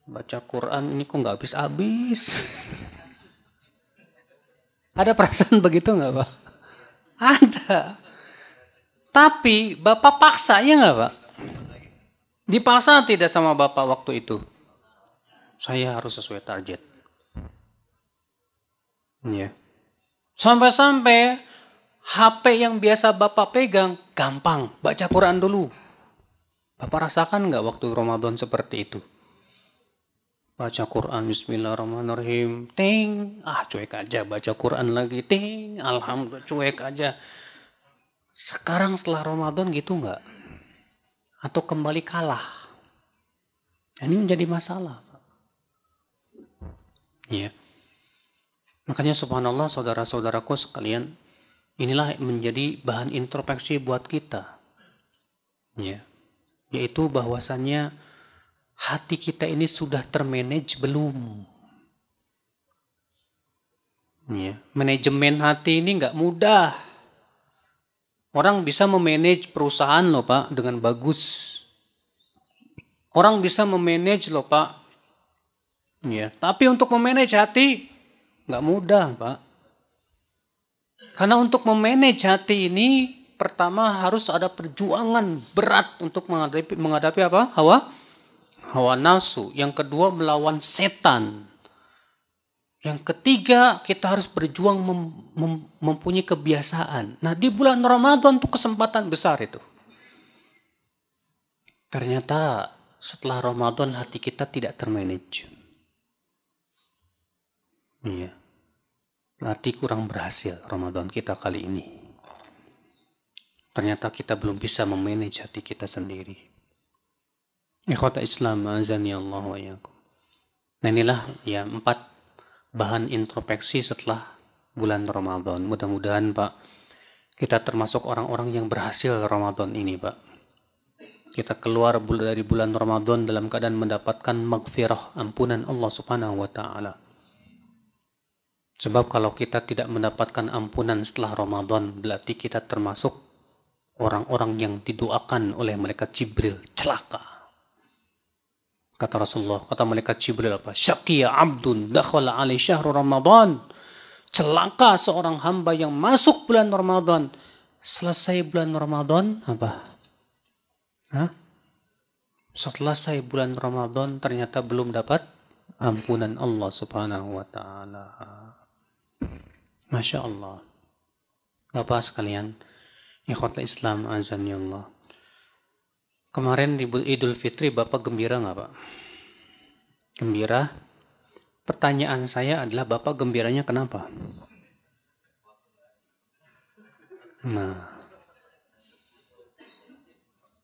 Baca Quran ini kok nggak habis-habis. Ada perasaan begitu nggak, Pak? Ada. Tapi Bapak paksa, ya nggak, Pak? Dipaksa tidak sama Bapak waktu itu? Saya harus sesuai target. Ya. Sampai-sampai HP yang biasa Bapak pegang, gampang, baca Quran dulu. Bapak rasakan nggak waktu Ramadan seperti itu? Baca Quran, bismillahirrahmanirrahim, ting, cuek aja, baca Quran lagi, ting, alhamdulillah, cuek aja. Sekarang setelah Ramadan gitu nggak? Atau kembali kalah? Ini menjadi masalah. Ya. Makanya subhanallah saudara-saudaraku sekalian, inilah menjadi bahan introspeksi buat kita. Ya. Yaitu bahwasannya hati kita ini sudah termanage belum? Ya. Manajemen hati ini nggak mudah. Orang bisa memanage perusahaan loh Pak dengan bagus. Orang bisa memanage loh Pak. Ya. Tapi untuk memanage hati nggak mudah Pak. Karena untuk memanage hati ini pertama harus ada perjuangan berat untuk menghadapi apa? Hawa nafsu. Yang kedua melawan setan. Yang ketiga kita harus berjuang mempunyai kebiasaan. Nah di bulan Ramadan itu kesempatan besar itu. Ternyata setelah Ramadan hati kita tidak termanage. Iya. Berarti kurang berhasil Ramadan kita kali ini. Ternyata kita belum bisa memanage hati kita sendiri. Ikhwata Islam azani Allah wa iyyakum. Nah inilah ya 4 bahan introspeksi setelah bulan Ramadan. Mudah-mudahan Pak kita termasuk orang-orang yang berhasil Ramadan ini Pak. Kita keluar dari bulan Ramadan dalam keadaan mendapatkan maghfirah, ampunan Allah Subhanahu wa taala. Sebab kalau kita tidak mendapatkan ampunan setelah Ramadan, berarti kita termasuk orang-orang yang didoakan oleh malaikat Jibril celaka. Kata Rasulullah, kata malaikat Jibril apa? Syaqiya abdun dakhala alaihi syahrul Ramadan. Celaka seorang hamba yang masuk bulan Ramadan. Selesai bulan Ramadan apa? Selesai bulan Ramadan ternyata belum dapat ampunan Allah Subhanahu wa taala. Masya Allah. Bapak sekalian, ikhwatul Islam azani Allah. Kemarin di Idul Fitri Bapak gembira nggak Pak? Gembira? Pertanyaan saya adalah Bapak gembiranya kenapa? Nah,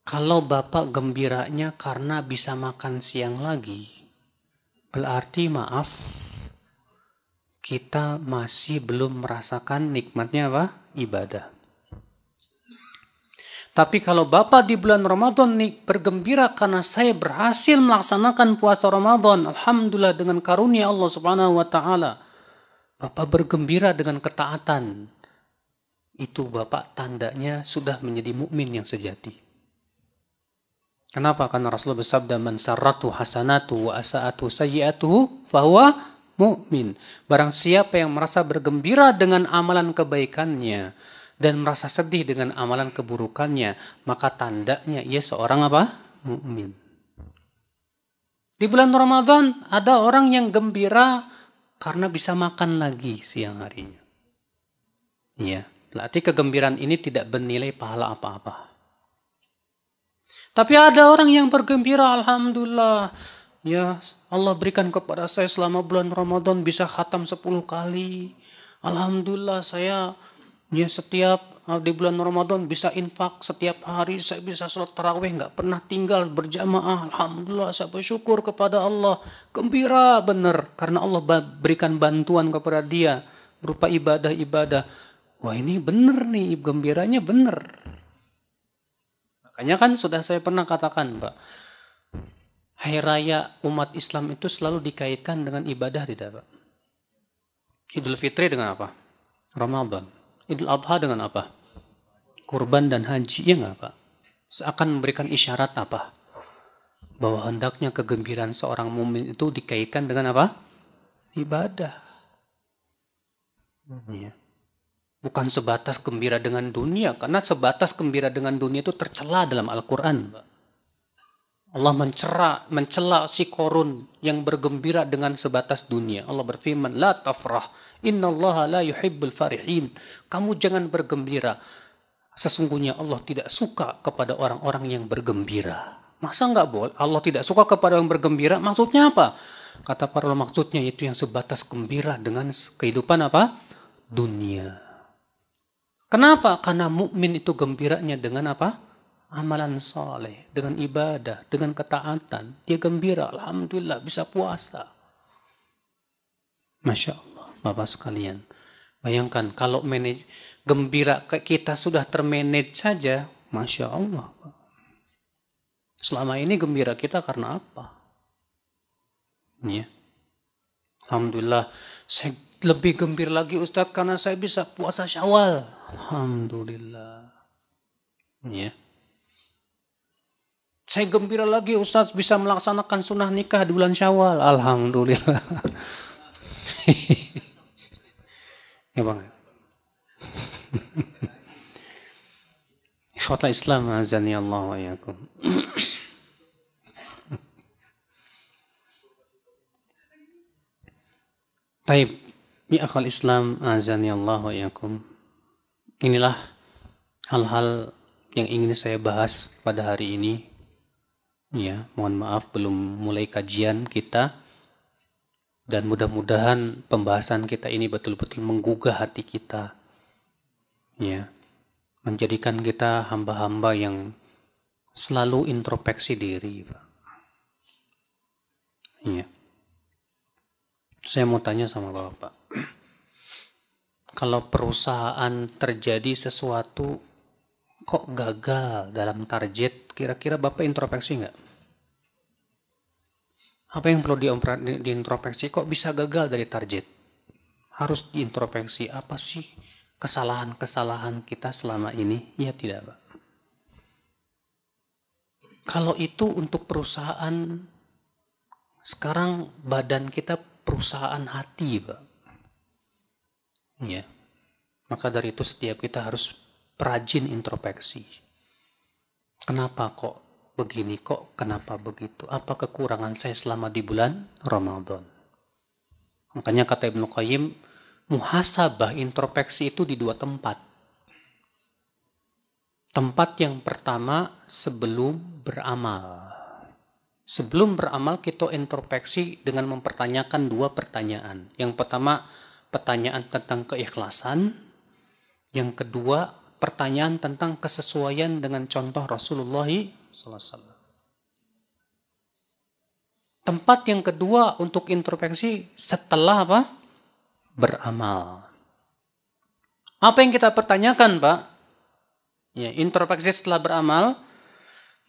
kalau Bapak gembiranya karena bisa makan siang lagi, berarti maaf, kita masih belum merasakan nikmatnya apa? Ibadah. Tapi kalau Bapak di bulan Ramadan nih bergembira karena saya berhasil melaksanakan puasa Ramadan, alhamdulillah dengan karunia Allah Subhanahu wa taala. Bapak bergembira dengan ketaatan. Itu Bapak tandanya sudah menjadi mukmin yang sejati. Kenapa? Karena Rasulullah bersabda, "Man sarratu hasanatu wa asa'atu sayyi'atuhu fahuwa mu'min." Barang siapa yang merasa bergembira dengan amalan kebaikannya dan merasa sedih dengan amalan keburukannya, maka tandanya ia seorang apa? Mukmin. Di bulan Ramadan ada orang yang gembira karena bisa makan lagi siang harinya. Iya, berarti kegembiraan ini tidak bernilai pahala apa-apa. Tapi ada orang yang bergembira, alhamdulillah, ya Allah berikan kepada saya selama bulan Ramadan bisa khatam 10 kali. Alhamdulillah saya ya setiap di bulan Ramadan bisa infak setiap hari, saya bisa sholat tarawih, nggak pernah tinggal berjamaah. Alhamdulillah, saya bersyukur kepada Allah. Gembira benar karena Allah berikan bantuan kepada dia berupa ibadah-ibadah. Wah, ini benar nih, gembiranya benar. Makanya kan sudah saya pernah katakan, Pak, hari raya umat Islam itu selalu dikaitkan dengan ibadah, tidak, Pak? Idul Fitri dengan apa? Ramadan. Idul Adha dengan apa? Kurban dan haji, ya nggak, Pak? Seakan memberikan isyarat apa? Bahwa hendaknya kegembiraan seorang mukmin itu dikaitkan dengan apa? Ibadah. Ya. Bukan sebatas gembira dengan dunia, karena sebatas gembira dengan dunia itu tercela dalam Al-Quran, Pak. Allah mencela si Korun yang bergembira dengan sebatas dunia. Allah berfirman, "La tafrah, innallaha la yuhibbul farihin." Kamu jangan bergembira. Sesungguhnya Allah tidak suka kepada orang-orang yang bergembira. Masa nggak boleh? Allah tidak suka kepada orang bergembira? Maksudnya apa? Kata para ulama, maksudnya itu yang sebatas gembira dengan kehidupan apa? Dunia. Kenapa? Karena mukmin itu gembiranya dengan apa? Amalan soleh, dengan ibadah, dengan ketaatan. Dia gembira, alhamdulillah bisa puasa. Masya Allah, Bapak sekalian. Bayangkan kalau gembira kita sudah termanage saja, Masya Allah. Selama ini gembira kita karena apa? Ya. Alhamdulillah, saya lebih gembira lagi Ustadz karena saya bisa puasa Syawal. Alhamdulillah. Ya. Saya gembira lagi Ustadz bisa melaksanakan sunnah nikah di bulan Syawal. Alhamdulillah. Ya Bang. Ikhwatal Islam azani Allah wa iyyakum. Baik, ya akhwal Islam azani Allah wa iyyakum. Inilah hal-hal yang ingin saya bahas pada hari ini. Ya, mohon maaf belum mulai kajian kita, dan mudah-mudahan pembahasan kita ini betul-betul menggugah hati kita, ya, menjadikan kita hamba-hamba yang selalu introspeksi diri, Pak. Ya. Saya mau tanya sama Bapak, kalau perusahaan terjadi sesuatu kok gagal dalam target, kira-kira Bapak introspeksi nggak? Apa yang perlu diintrospeksi? Kok bisa gagal dari target? Harus diintrospeksi. Apa sih kesalahan-kesalahan kita selama ini? Ya tidak, Pak. Kalau itu untuk perusahaan, sekarang badan kita perusahaan hati, Pak. Ya. Maka dari itu setiap kita harus rajin introspeksi. Kenapa kok begini, kok kenapa begitu? Apa kekurangan saya selama di bulan Ramadan? Makanya kata Ibnu Qayyim, muhasabah, introspeksi itu di dua tempat. Tempat yang pertama sebelum beramal. Sebelum beramal kita introspeksi dengan mempertanyakan dua pertanyaan. Yang pertama pertanyaan tentang keikhlasan. Yang kedua pertanyaan tentang kesesuaian dengan contoh Rasulullah SAW. Tempat yang kedua untuk introspeksi setelah apa? Beramal. Apa yang kita pertanyakan, Pak? Ya, introspeksi setelah beramal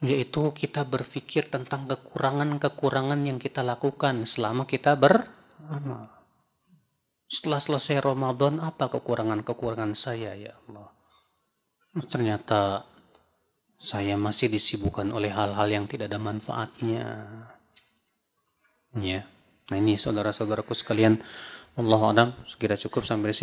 yaitu kita berpikir tentang kekurangan-kekurangan yang kita lakukan selama kita beramal. Setelah selesai Ramadan, apa kekurangan-kekurangan saya, ya Allah? Ternyata saya masih disibukkan oleh hal-hal yang tidak ada manfaatnya. Ya. Nah, ini saudara-saudaraku sekalian, wallahu a'lam, sekira cukup sampai di sini.